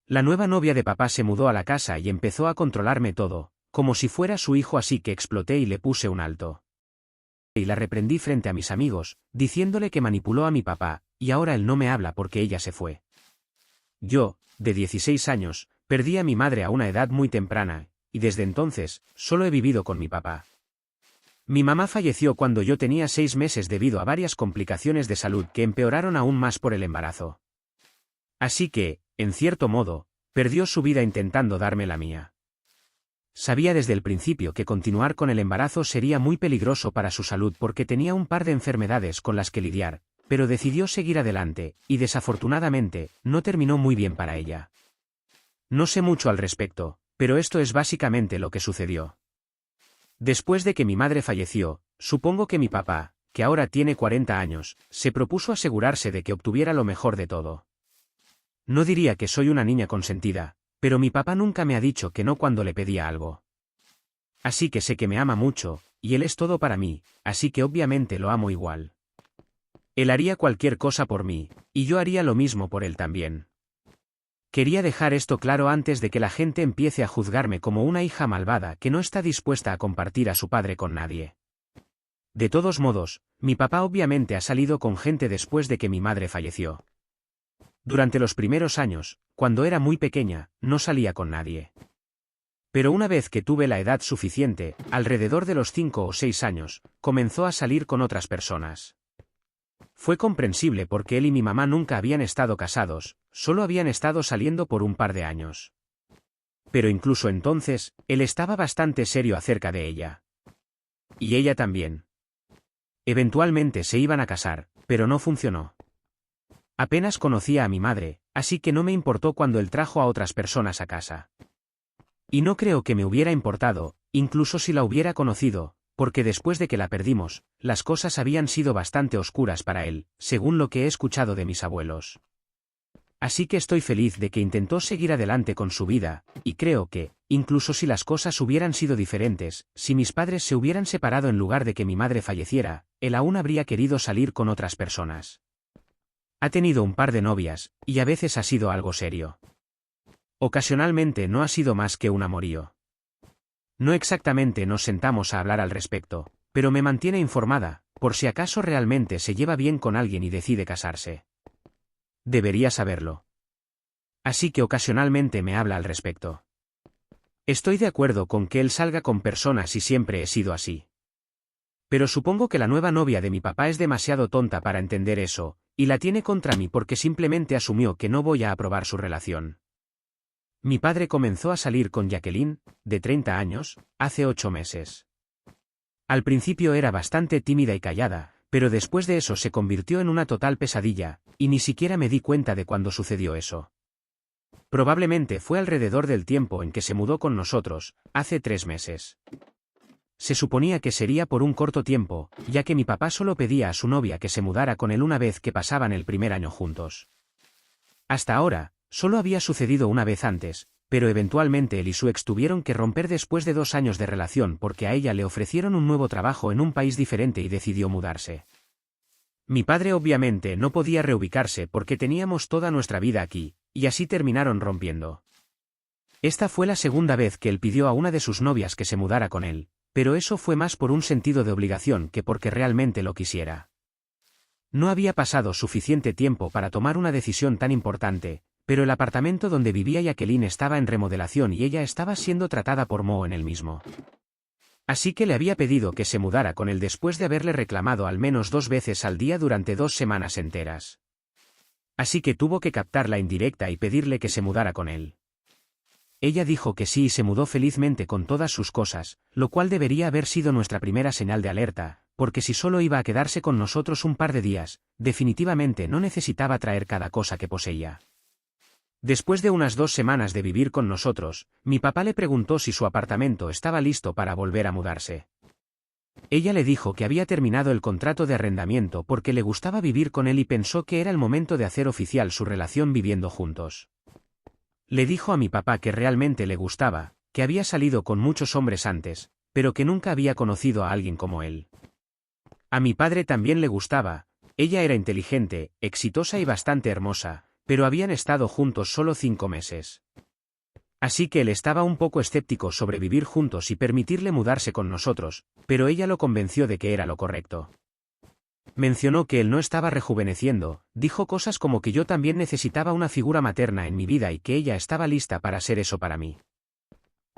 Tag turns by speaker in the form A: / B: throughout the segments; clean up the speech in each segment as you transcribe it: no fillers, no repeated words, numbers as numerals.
A: La nueva novia de papá se mudó a la casa y empezó a controlarme todo, como si fuera su hijo, así que exploté y le puse un alto. Y la reprendí frente a mis amigos, diciéndole que manipuló a mi papá, y ahora él no me habla porque ella se fue. Yo, de 16 años, perdí a mi madre a una edad muy temprana, y desde entonces, solo he vivido con mi papá. Mi mamá falleció cuando yo tenía 6 meses debido a varias complicaciones de salud que empeoraron aún más por el embarazo. Así que, en cierto modo, perdió su vida intentando darme la mía. Sabía desde el principio que continuar con el embarazo sería muy peligroso para su salud porque tenía un par de enfermedades con las que lidiar, pero decidió seguir adelante, y desafortunadamente, no terminó muy bien para ella. No sé mucho al respecto, pero esto es básicamente lo que sucedió. Después de que mi madre falleció, supongo que mi papá, que ahora tiene 40 años, se propuso asegurarse de que obtuviera lo mejor de todo. No diría que soy una niña consentida, pero mi papá nunca me ha dicho que no cuando le pedía algo. Así que sé que me ama mucho, y él es todo para mí, así que obviamente lo amo igual. Él haría cualquier cosa por mí, y yo haría lo mismo por él también. Quería dejar esto claro antes de que la gente empiece a juzgarme como una hija malvada que no está dispuesta a compartir a su padre con nadie. De todos modos, mi papá obviamente ha salido con gente después de que mi madre falleció. Durante los primeros años, cuando era muy pequeña, no salía con nadie. Pero una vez que tuve la edad suficiente, alrededor de los 5 o 6 años, comenzó a salir con otras personas. Fue comprensible porque él y mi mamá nunca habían estado casados, solo habían estado saliendo por un par de años. Pero incluso entonces, él estaba bastante serio acerca de ella. Y ella también. Eventualmente se iban a casar, pero no funcionó. Apenas conocía a mi madre, así que no me importó cuando él trajo a otras personas a casa. Y no creo que me hubiera importado, incluso si la hubiera conocido, porque después de que la perdimos, las cosas habían sido bastante oscuras para él, según lo que he escuchado de mis abuelos. Así que estoy feliz de que intentó seguir adelante con su vida, y creo que, incluso si las cosas hubieran sido diferentes, si mis padres se hubieran separado en lugar de que mi madre falleciera, él aún habría querido salir con otras personas. Ha tenido un par de novias, y a veces ha sido algo serio. Ocasionalmente no ha sido más que un amorío. No exactamente nos sentamos a hablar al respecto, pero me mantiene informada, por si acaso realmente se lleva bien con alguien y decide casarse. Debería saberlo. Así que ocasionalmente me habla al respecto. Estoy de acuerdo con que él salga con personas y siempre he sido así. Pero supongo que la nueva novia de mi papá es demasiado tonta para entender eso, y la tiene contra mí porque simplemente asumió que no voy a aprobar su relación. Mi padre comenzó a salir con Jacqueline, de 30 años, hace 8 meses. Al principio era bastante tímida y callada, pero después de eso se convirtió en una total pesadilla, y ni siquiera me di cuenta de cuándo sucedió eso. Probablemente fue alrededor del tiempo en que se mudó con nosotros, hace 3 meses. Se suponía que sería por un corto tiempo, ya que mi papá solo pedía a su novia que se mudara con él una vez que pasaban el primer año juntos. Hasta ahora, solo había sucedido una vez antes, pero eventualmente él y su ex tuvieron que romper después de 2 años de relación porque a ella le ofrecieron un nuevo trabajo en un país diferente y decidió mudarse. Mi padre obviamente no podía reubicarse porque teníamos toda nuestra vida aquí, y así terminaron rompiendo. Esta fue la segunda vez que él pidió a una de sus novias que se mudara con él, pero eso fue más por un sentido de obligación que porque realmente lo quisiera. No había pasado suficiente tiempo para tomar una decisión tan importante, pero el apartamento donde vivía Jacqueline estaba en remodelación y ella estaba siendo tratada por Mo en el mismo. Así que le había pedido que se mudara con él después de haberle reclamado al menos 2 veces al día durante 2 semanas enteras. Así que tuvo que captar la indirecta y pedirle que se mudara con él. Ella dijo que sí y se mudó felizmente con todas sus cosas, lo cual debería haber sido nuestra primera señal de alerta, porque si solo iba a quedarse con nosotros un par de días, definitivamente no necesitaba traer cada cosa que poseía. Después de unas 2 semanas de vivir con nosotros, mi papá le preguntó si su apartamento estaba listo para volver a mudarse. Ella le dijo que había terminado el contrato de arrendamiento porque le gustaba vivir con él y pensó que era el momento de hacer oficial su relación viviendo juntos. Le dijo a mi papá que realmente le gustaba, que había salido con muchos hombres antes, pero que nunca había conocido a alguien como él. A mi padre también le gustaba, ella era inteligente, exitosa y bastante hermosa, pero habían estado juntos solo 5 meses. Así que él estaba un poco escéptico sobre vivir juntos y permitirle mudarse con nosotros, pero ella lo convenció de que era lo correcto. Mencionó que él no estaba rejuveneciendo, dijo cosas como que yo también necesitaba una figura materna en mi vida y que ella estaba lista para ser eso para mí.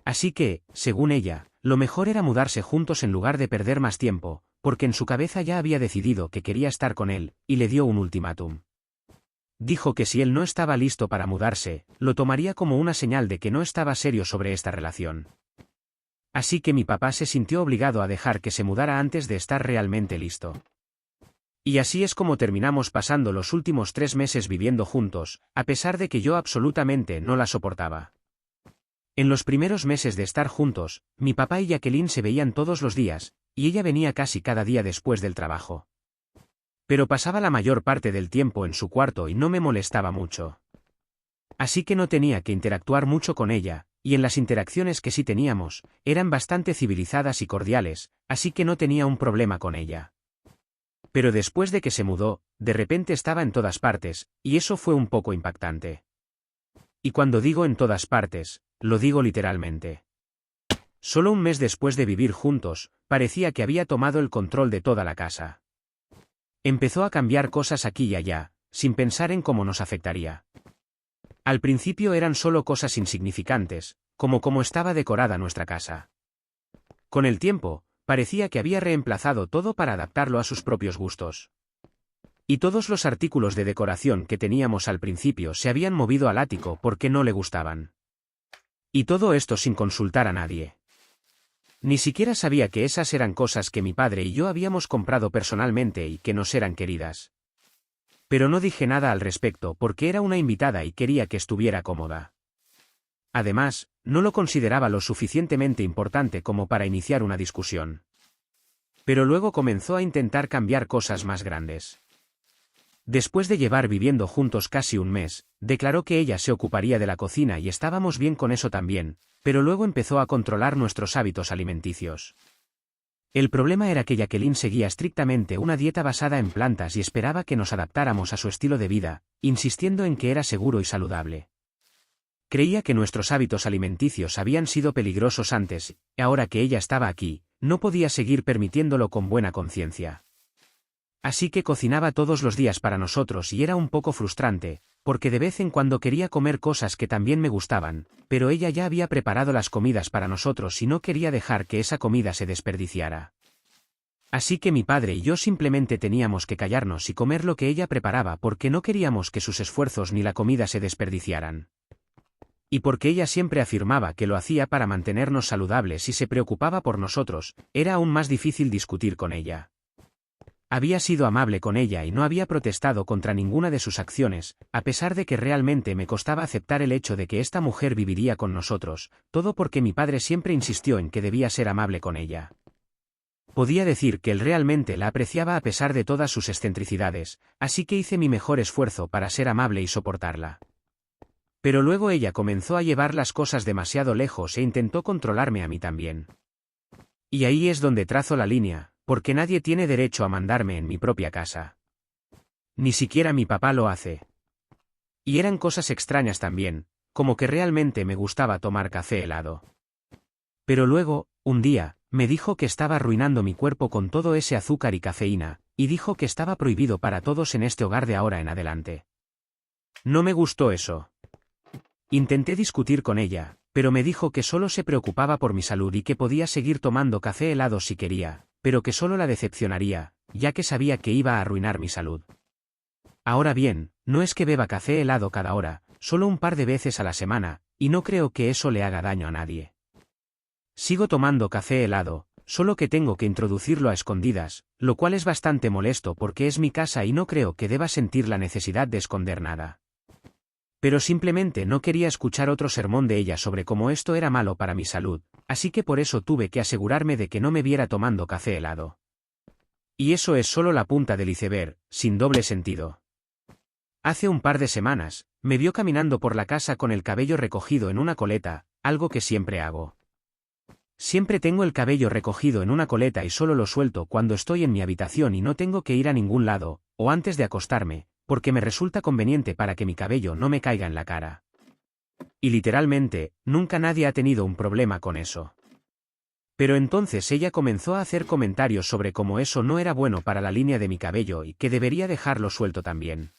A: Así que, según ella, lo mejor era mudarse juntos en lugar de perder más tiempo, porque en su cabeza ya había decidido que quería estar con él, y le dio un ultimátum. Dijo que si él no estaba listo para mudarse, lo tomaría como una señal de que no estaba serio sobre esta relación. Así que mi papá se sintió obligado a dejar que se mudara antes de estar realmente listo. Y así es como terminamos pasando los últimos 3 meses viviendo juntos, a pesar de que yo absolutamente no la soportaba. En los primeros meses de estar juntos, mi papá y Jacqueline se veían todos los días, y ella venía casi cada día después del trabajo. Pero pasaba la mayor parte del tiempo en su cuarto y no me molestaba mucho. Así que no tenía que interactuar mucho con ella, y en las interacciones que sí teníamos, eran bastante civilizadas y cordiales, así que no tenía un problema con ella. Pero después de que se mudó, de repente estaba en todas partes, y eso fue un poco impactante. Y cuando digo en todas partes, lo digo literalmente. Solo un mes después de vivir juntos, parecía que había tomado el control de toda la casa. Empezó a cambiar cosas aquí y allá, sin pensar en cómo nos afectaría. Al principio eran solo cosas insignificantes, como cómo estaba decorada nuestra casa. Con el tiempo, parecía que había reemplazado todo para adaptarlo a sus propios gustos. Y todos los artículos de decoración que teníamos al principio se habían movido al ático porque no le gustaban. Y todo esto sin consultar a nadie. Ni siquiera sabía que esas eran cosas que mi padre y yo habíamos comprado personalmente y que nos eran queridas. Pero no dije nada al respecto porque era una invitada y quería que estuviera cómoda. Además, no lo consideraba lo suficientemente importante como para iniciar una discusión. Pero luego comenzó a intentar cambiar cosas más grandes. Después de llevar viviendo juntos casi un mes, declaró que ella se ocuparía de la cocina y estábamos bien con eso también, pero luego empezó a controlar nuestros hábitos alimenticios. El problema era que Jacqueline seguía estrictamente una dieta basada en plantas y esperaba que nos adaptáramos a su estilo de vida, insistiendo en que era seguro y saludable. Creía que nuestros hábitos alimenticios habían sido peligrosos antes, y ahora que ella estaba aquí, no podía seguir permitiéndolo con buena conciencia. Así que cocinaba todos los días para nosotros y era un poco frustrante, porque de vez en cuando quería comer cosas que también me gustaban, pero ella ya había preparado las comidas para nosotros y no quería dejar que esa comida se desperdiciara. Así que mi padre y yo simplemente teníamos que callarnos y comer lo que ella preparaba porque no queríamos que sus esfuerzos ni la comida se desperdiciaran. Y porque ella siempre afirmaba que lo hacía para mantenernos saludables y se preocupaba por nosotros, era aún más difícil discutir con ella. Había sido amable con ella y no había protestado contra ninguna de sus acciones, a pesar de que realmente me costaba aceptar el hecho de que esta mujer viviría con nosotros, todo porque mi padre siempre insistió en que debía ser amable con ella. Podía decir que él realmente la apreciaba a pesar de todas sus excentricidades, así que hice mi mejor esfuerzo para ser amable y soportarla. Pero luego ella comenzó a llevar las cosas demasiado lejos e intentó controlarme a mí también. Y ahí es donde trazo la línea, porque nadie tiene derecho a mandarme en mi propia casa. Ni siquiera mi papá lo hace. Y eran cosas extrañas también, como que realmente me gustaba tomar café helado. Pero luego, un día, me dijo que estaba arruinando mi cuerpo con todo ese azúcar y cafeína, y dijo que estaba prohibido para todos en este hogar de ahora en adelante. No me gustó eso. Intenté discutir con ella, pero me dijo que solo se preocupaba por mi salud y que podía seguir tomando café helado si quería, pero que solo la decepcionaría, ya que sabía que iba a arruinar mi salud. Ahora bien, no es que beba café helado cada hora, solo un par de veces a la semana, y no creo que eso le haga daño a nadie. Sigo tomando café helado, solo que tengo que introducirlo a escondidas, lo cual es bastante molesto porque es mi casa y no creo que deba sentir la necesidad de esconder nada. Pero simplemente no quería escuchar otro sermón de ella sobre cómo esto era malo para mi salud, así que por eso tuve que asegurarme de que no me viera tomando café helado. Y eso es solo la punta del iceberg, sin doble sentido. Hace un par de semanas, me vio caminando por la casa con el cabello recogido en una coleta, algo que siempre hago. Siempre tengo el cabello recogido en una coleta y solo lo suelto cuando estoy en mi habitación y no tengo que ir a ningún lado, o antes de acostarme, porque me resulta conveniente para que mi cabello no me caiga en la cara. Y literalmente, nunca nadie ha tenido un problema con eso. Pero entonces ella comenzó a hacer comentarios sobre cómo eso no era bueno para la línea de mi cabello y que debería dejarlo suelto también.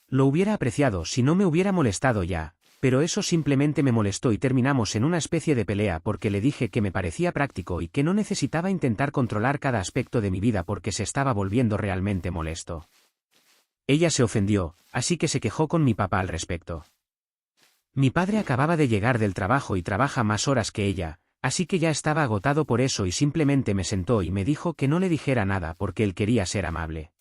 A: Lo hubiera apreciado si no me hubiera molestado ya, pero eso simplemente me molestó y terminamos en una especie de pelea porque le dije que me parecía práctico y que no necesitaba intentar controlar cada aspecto de mi vida porque se estaba volviendo realmente molesto. Ella se ofendió, así que se quejó con mi papá al respecto. Mi padre acababa de llegar del trabajo y trabaja más horas que ella, así que ya estaba agotado por eso y simplemente me sentó y me dijo que no le dijera nada porque él quería ser amable.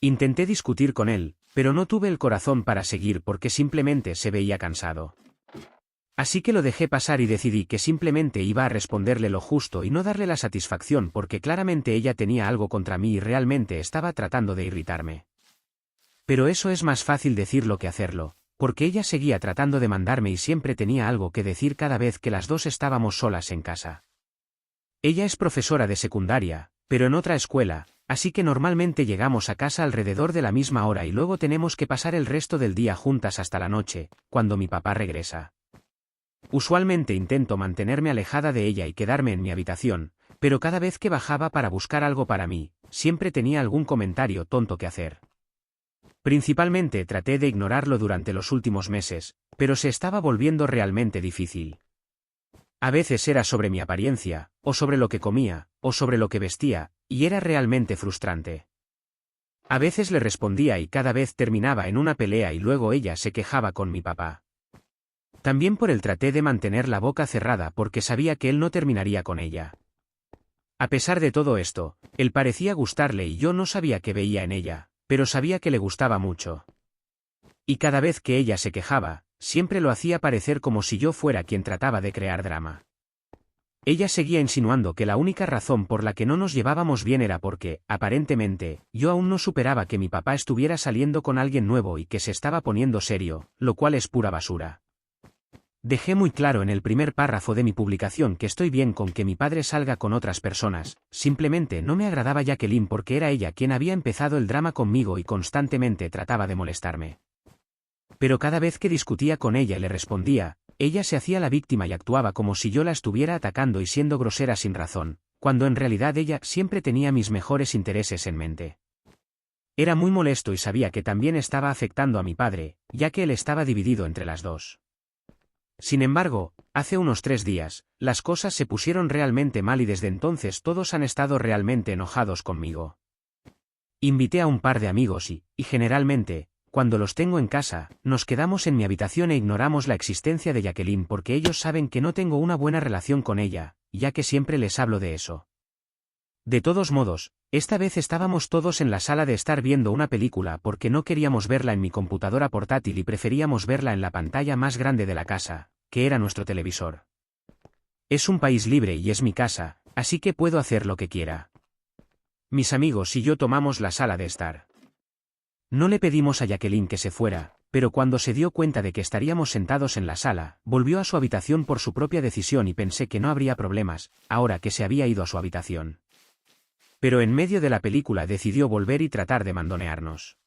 A: Intenté discutir con él, pero no tuve el corazón para seguir porque simplemente se veía cansado. Así que lo dejé pasar y decidí que simplemente iba a responderle lo justo y no darle la satisfacción porque claramente ella tenía algo contra mí y realmente estaba tratando de irritarme. Pero eso es más fácil decirlo que hacerlo, porque ella seguía tratando de mandarme y siempre tenía algo que decir cada vez que las dos estábamos solas en casa. Ella es profesora de secundaria, pero en otra escuela, así que normalmente llegamos a casa alrededor de la misma hora y luego tenemos que pasar el resto del día juntas hasta la noche, cuando mi papá regresa. Usualmente intento mantenerme alejada de ella y quedarme en mi habitación, pero cada vez que bajaba para buscar algo para mí, siempre tenía algún comentario tonto que hacer. Principalmente traté de ignorarlo durante los últimos meses, pero se estaba volviendo realmente difícil. A veces era sobre mi apariencia, o sobre lo que comía, o sobre lo que vestía, y era realmente frustrante. A veces le respondía y cada vez terminaba en una pelea y luego ella se quejaba con mi papá. También por él traté de mantener la boca cerrada porque sabía que él no terminaría con ella. A pesar de todo esto, él parecía gustarle y yo no sabía qué veía en ella, pero sabía que le gustaba mucho. Y cada vez que ella se quejaba, siempre lo hacía parecer como si yo fuera quien trataba de crear drama. Ella seguía insinuando que la única razón por la que no nos llevábamos bien era porque, aparentemente, yo aún no superaba que mi papá estuviera saliendo con alguien nuevo y que se estaba poniendo serio, lo cual es pura basura. Dejé muy claro en el primer párrafo de mi publicación que estoy bien con que mi padre salga con otras personas, simplemente no me agradaba Jacqueline porque era ella quien había empezado el drama conmigo y constantemente trataba de molestarme. Pero cada vez que discutía con ella y le respondía, ella se hacía la víctima y actuaba como si yo la estuviera atacando y siendo grosera sin razón, cuando en realidad ella siempre tenía mis mejores intereses en mente. Era muy molesto y sabía que también estaba afectando a mi padre, ya que él estaba dividido entre las dos. Sin embargo, hace unos 3 días, las cosas se pusieron realmente mal y desde entonces todos han estado realmente enojados conmigo. Invité a un par de amigos y generalmente, cuando los tengo en casa, nos quedamos en mi habitación e ignoramos la existencia de Jacqueline porque ellos saben que no tengo una buena relación con ella, ya que siempre les hablo de eso. De todos modos, esta vez estábamos todos en la sala de estar viendo una película porque no queríamos verla en mi computadora portátil y preferíamos verla en la pantalla más grande de la casa, que era nuestro televisor. Es un país libre y es mi casa, así que puedo hacer lo que quiera. Mis amigos y yo tomamos la sala de estar. No le pedimos a Jacqueline que se fuera, pero cuando se dio cuenta de que estaríamos sentados en la sala, volvió a su habitación por su propia decisión y pensé que no habría problemas, ahora que se había ido a su habitación. Pero en medio de la película decidió volver y tratar de mandonearnos.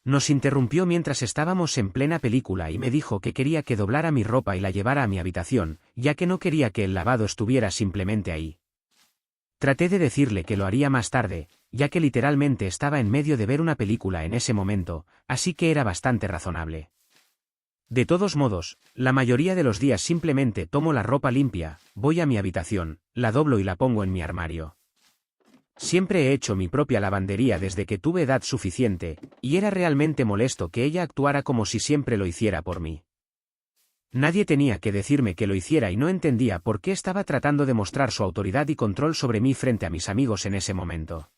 A: Nos interrumpió mientras estábamos en plena película y me dijo que quería que doblara mi ropa y la llevara a mi habitación, ya que no quería que el lavado estuviera simplemente ahí. Traté de decirle que lo haría más tarde, ya que literalmente estaba en medio de ver una película en ese momento, así que era bastante razonable. De todos modos, la mayoría de los días simplemente tomo la ropa limpia, voy a mi habitación, la doblo y la pongo en mi armario. Siempre he hecho mi propia lavandería desde que tuve edad suficiente, y era realmente molesto que ella actuara como si siempre lo hiciera por mí. Nadie tenía que decirme que lo hiciera y no entendía por qué estaba tratando de mostrar su autoridad y control sobre mí frente a mis amigos en ese momento.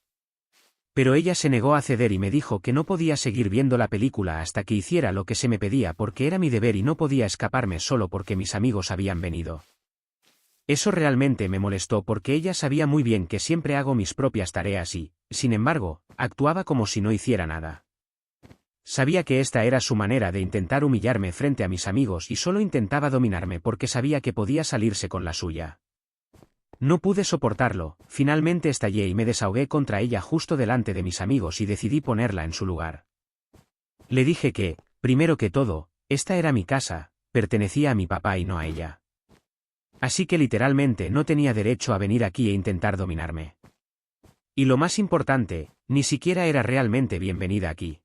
A: Pero ella se negó a ceder y me dijo que no podía seguir viendo la película hasta que hiciera lo que se me pedía porque era mi deber y no podía escaparme solo porque mis amigos habían venido. Eso realmente me molestó porque ella sabía muy bien que siempre hago mis propias tareas y, sin embargo, actuaba como si no hiciera nada. Sabía que esta era su manera de intentar humillarme frente a mis amigos y solo intentaba dominarme porque sabía que podía salirse con la suya. No pude soportarlo, finalmente estallé y me desahogué contra ella justo delante de mis amigos y decidí ponerla en su lugar. Le dije que, primero que todo, esta era mi casa, pertenecía a mi papá y no a ella. Así que literalmente no tenía derecho a venir aquí e intentar dominarme. Y lo más importante, ni siquiera era realmente bienvenida aquí.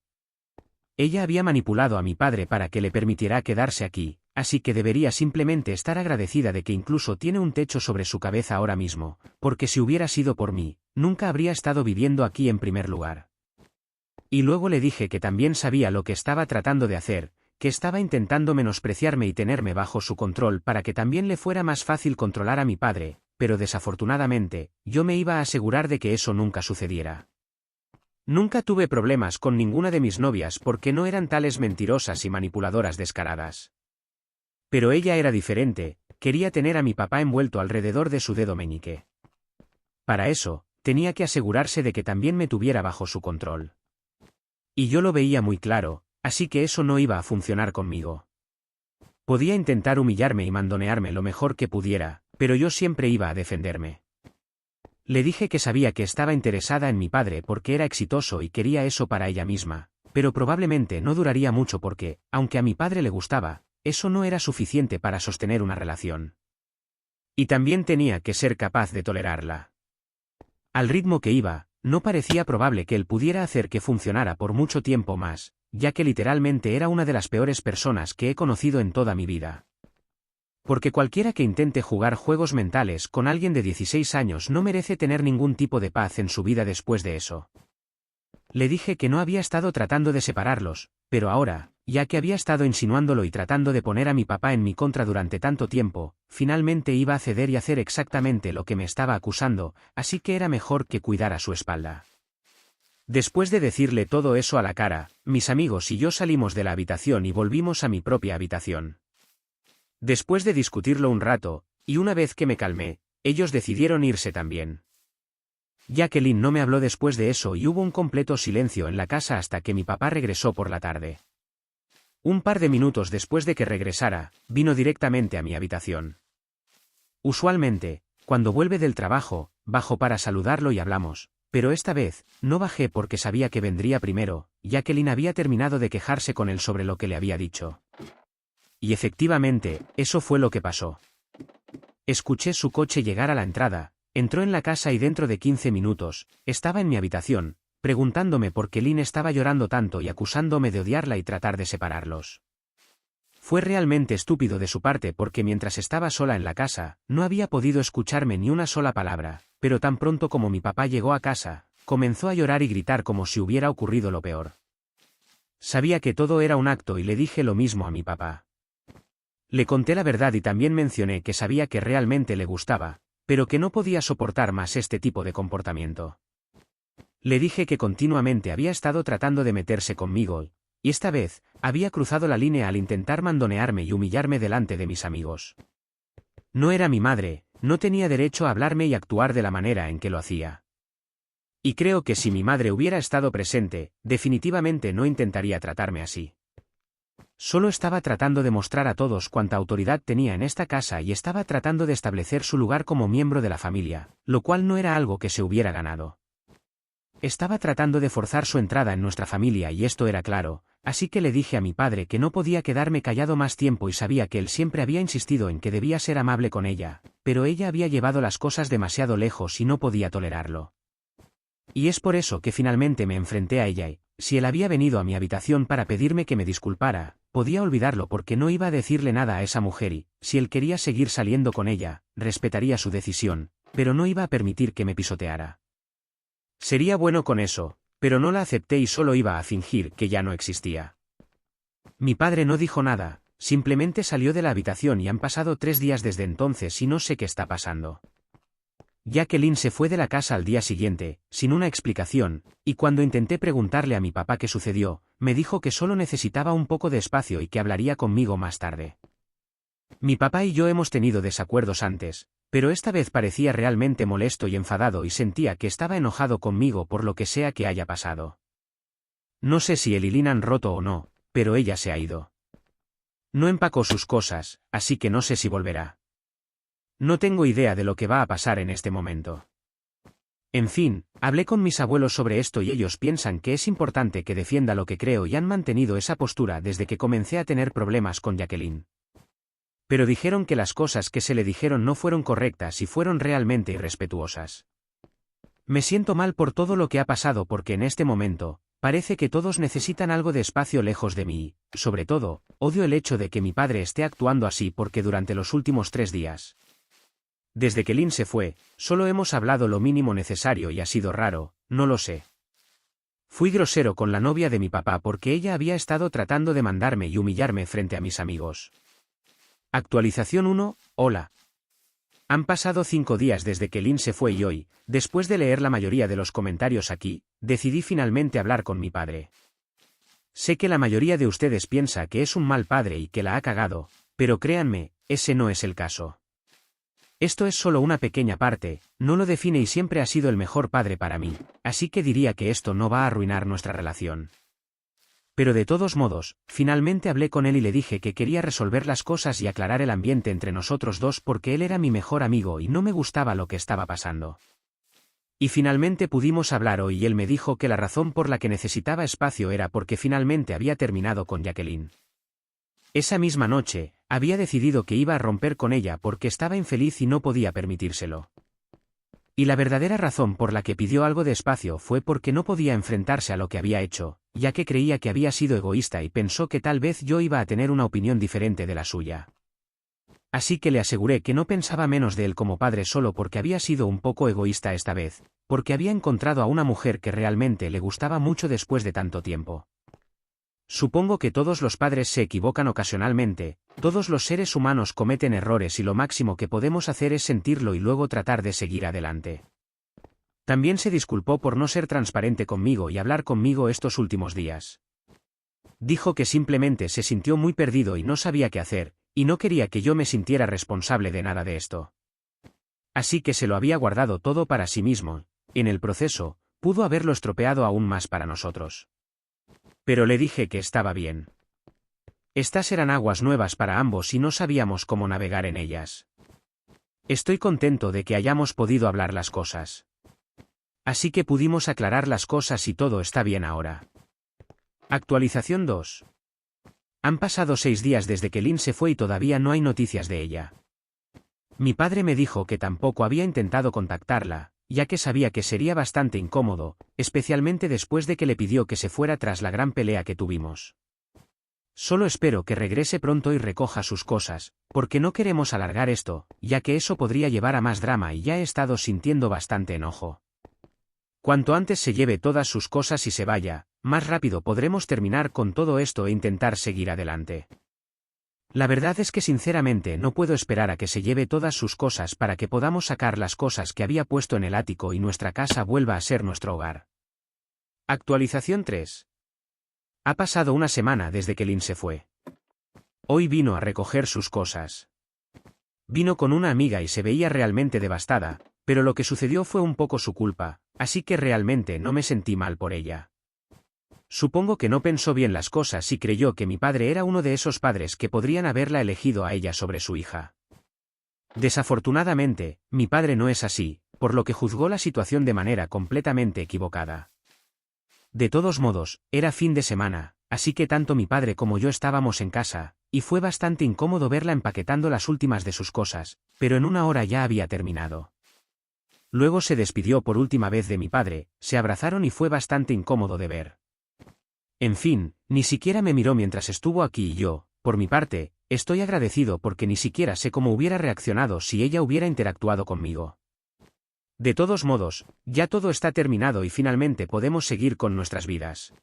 A: Ella había manipulado a mi padre para que le permitiera quedarse aquí, así que debería simplemente estar agradecida de que incluso tiene un techo sobre su cabeza ahora mismo, porque si hubiera sido por mí, nunca habría estado viviendo aquí en primer lugar. Y luego le dije que también sabía lo que estaba tratando de hacer, que estaba intentando menospreciarme y tenerme bajo su control para que también le fuera más fácil controlar a mi padre, pero desafortunadamente, yo me iba a asegurar de que eso nunca sucediera. Nunca tuve problemas con ninguna de mis novias porque no eran tales mentirosas y manipuladoras descaradas. Pero ella era diferente, quería tener a mi papá envuelto alrededor de su dedo meñique. Para eso, tenía que asegurarse de que también me tuviera bajo su control. Y yo lo veía muy claro, así que eso no iba a funcionar conmigo. Podía intentar humillarme y mandonearme lo mejor que pudiera, pero yo siempre iba a defenderme. Le dije que sabía que estaba interesada en mi padre porque era exitoso y quería eso para ella misma, pero probablemente no duraría mucho porque, aunque a mi padre le gustaba, eso no era suficiente para sostener una relación. Y también tenía que ser capaz de tolerarla. Al ritmo que iba, no parecía probable que él pudiera hacer que funcionara por mucho tiempo más, ya que literalmente era una de las peores personas que he conocido en toda mi vida. Porque cualquiera que intente jugar juegos mentales con alguien de 16 años no merece tener ningún tipo de paz en su vida después de eso. Le dije que no había estado tratando de separarlos, pero ahora, ya que había estado insinuándolo y tratando de poner a mi papá en mi contra durante tanto tiempo, finalmente iba a ceder y hacer exactamente lo que me estaba acusando, así que era mejor que cuidara su espalda. Después de decirle todo eso a la cara, mis amigos y yo salimos de la habitación y volvimos a mi propia habitación. Después de discutirlo un rato, y una vez que me calmé, ellos decidieron irse también. Jacqueline no me habló después de eso y hubo un completo silencio en la casa hasta que mi papá regresó por la tarde. Un par de minutos después de que regresara, vino directamente a mi habitación. Usualmente, cuando vuelve del trabajo, bajo para saludarlo y hablamos, pero esta vez, no bajé porque sabía que vendría primero. Jacqueline había terminado de quejarse con él sobre lo que le había dicho. Y efectivamente, eso fue lo que pasó. Escuché su coche llegar a la entrada, entró en la casa y dentro de 15 minutos, estaba en mi habitación, preguntándome por qué Lynn estaba llorando tanto y acusándome de odiarla y tratar de separarlos. Fue realmente estúpido de su parte porque mientras estaba sola en la casa, no había podido escucharme ni una sola palabra, pero tan pronto como mi papá llegó a casa, comenzó a llorar y gritar como si hubiera ocurrido lo peor. Sabía que todo era un acto y le dije lo mismo a mi papá. Le conté la verdad y también mencioné que sabía que realmente le gustaba, pero que no podía soportar más este tipo de comportamiento. Le dije que continuamente había estado tratando de meterse conmigo, y esta vez, había cruzado la línea al intentar mandonearme y humillarme delante de mis amigos. No era mi madre, no tenía derecho a hablarme y actuar de la manera en que lo hacía. Y creo que si mi madre hubiera estado presente, definitivamente no intentaría tratarme así. Solo estaba tratando de mostrar a todos cuánta autoridad tenía en esta casa y estaba tratando de establecer su lugar como miembro de la familia, lo cual no era algo que se hubiera ganado. Estaba tratando de forzar su entrada en nuestra familia y esto era claro, así que le dije a mi padre que no podía quedarme callado más tiempo y sabía que él siempre había insistido en que debía ser amable con ella, pero ella había llevado las cosas demasiado lejos y no podía tolerarlo. Y es por eso que finalmente me enfrenté a ella y, si él había venido a mi habitación para pedirme que me disculpara, podía olvidarlo porque no iba a decirle nada a esa mujer y, si él quería seguir saliendo con ella, respetaría su decisión, pero no iba a permitir que me pisoteara. Sería bueno con eso, pero no la acepté y solo iba a fingir que ya no existía. Mi padre no dijo nada, simplemente salió de la habitación y han pasado 3 días desde entonces y no sé qué está pasando. Jacqueline se fue de la casa al día siguiente, sin una explicación, y cuando intenté preguntarle a mi papá qué sucedió, me dijo que solo necesitaba un poco de espacio y que hablaría conmigo más tarde. Mi papá y yo hemos tenido desacuerdos antes, pero esta vez parecía realmente molesto y enfadado y sentía que estaba enojado conmigo por lo que sea que haya pasado. No sé si él y Lynn han roto o no, pero ella se ha ido. No empacó sus cosas, así que no sé si volverá. No tengo idea de lo que va a pasar en este momento. En fin, hablé con mis abuelos sobre esto y ellos piensan que es importante que defienda lo que creo y han mantenido esa postura desde que comencé a tener problemas con Jacqueline. Pero dijeron que las cosas que se le dijeron no fueron correctas y fueron realmente irrespetuosas. Me siento mal por todo lo que ha pasado porque en este momento, parece que todos necesitan algo de espacio lejos de mí, y, sobre todo, odio el hecho de que mi padre esté actuando así porque durante los últimos 3 días. Desde que Lynn se fue, solo hemos hablado lo mínimo necesario y ha sido raro, no lo sé. Fui grosero con la novia de mi papá porque ella había estado tratando de mandarme y humillarme frente a mis amigos. Actualización 1, hola. Han pasado 5 días desde que Lynn se fue y hoy, después de leer la mayoría de los comentarios aquí, decidí finalmente hablar con mi padre. Sé que la mayoría de ustedes piensa que es un mal padre y que la ha cagado, pero créanme, ese no es el caso. Esto es solo una pequeña parte, no lo define y siempre ha sido el mejor padre para mí, así que diría que esto no va a arruinar nuestra relación. Pero de todos modos, finalmente hablé con él y le dije que quería resolver las cosas y aclarar el ambiente entre nosotros dos porque él era mi mejor amigo y no me gustaba lo que estaba pasando. Y finalmente pudimos hablar hoy y él me dijo que la razón por la que necesitaba espacio era porque finalmente había terminado con Jacqueline. Esa misma noche, había decidido que iba a romper con ella porque estaba infeliz y no podía permitírselo. Y la verdadera razón por la que pidió algo de espacio fue porque no podía enfrentarse a lo que había hecho, ya que creía que había sido egoísta y pensó que tal vez yo iba a tener una opinión diferente de la suya. Así que le aseguré que no pensaba menos de él como padre solo porque había sido un poco egoísta esta vez, porque había encontrado a una mujer que realmente le gustaba mucho después de tanto tiempo. Supongo que todos los padres se equivocan ocasionalmente, todos los seres humanos cometen errores y lo máximo que podemos hacer es sentirlo y luego tratar de seguir adelante. También se disculpó por no ser transparente conmigo y hablar conmigo estos últimos días. Dijo que simplemente se sintió muy perdido y no sabía qué hacer, y no quería que yo me sintiera responsable de nada de esto. Así que se lo había guardado todo para sí mismo, y en el proceso, pudo haberlo estropeado aún más para nosotros. Pero le dije que estaba bien. Estas eran aguas nuevas para ambos y no sabíamos cómo navegar en ellas. Estoy contento de que hayamos podido hablar las cosas. Así que pudimos aclarar las cosas y todo está bien ahora. Actualización 2. Han pasado 6 días desde que Lynn se fue y todavía no hay noticias de ella. Mi padre me dijo que tampoco había intentado contactarla, ya que sabía que sería bastante incómodo, especialmente después de que le pidió que se fuera tras la gran pelea que tuvimos. Solo espero que regrese pronto y recoja sus cosas, porque no queremos alargar esto, ya que eso podría llevar a más drama y ya he estado sintiendo bastante enojo. Cuanto antes se lleve todas sus cosas y se vaya, más rápido podremos terminar con todo esto e intentar seguir adelante. La verdad es que sinceramente no puedo esperar a que se lleve todas sus cosas para que podamos sacar las cosas que había puesto en el ático y nuestra casa vuelva a ser nuestro hogar. Actualización 3. Ha pasado una semana desde que Lynn se fue. Hoy vino a recoger sus cosas. Vino con una amiga y se veía realmente devastada, pero lo que sucedió fue un poco su culpa, así que realmente no me sentí mal por ella. Supongo que no pensó bien las cosas y creyó que mi padre era uno de esos padres que podrían haberla elegido a ella sobre su hija. Desafortunadamente, mi padre no es así, por lo que juzgó la situación de manera completamente equivocada. De todos modos, era fin de semana, así que tanto mi padre como yo estábamos en casa, y fue bastante incómodo verla empaquetando las últimas de sus cosas, pero en una hora ya había terminado. Luego se despidió por última vez de mi padre, se abrazaron y fue bastante incómodo de ver. En fin, ni siquiera me miró mientras estuvo aquí y yo, por mi parte, estoy agradecido porque ni siquiera sé cómo hubiera reaccionado si ella hubiera interactuado conmigo. De todos modos, ya todo está terminado y finalmente podemos seguir con nuestras vidas.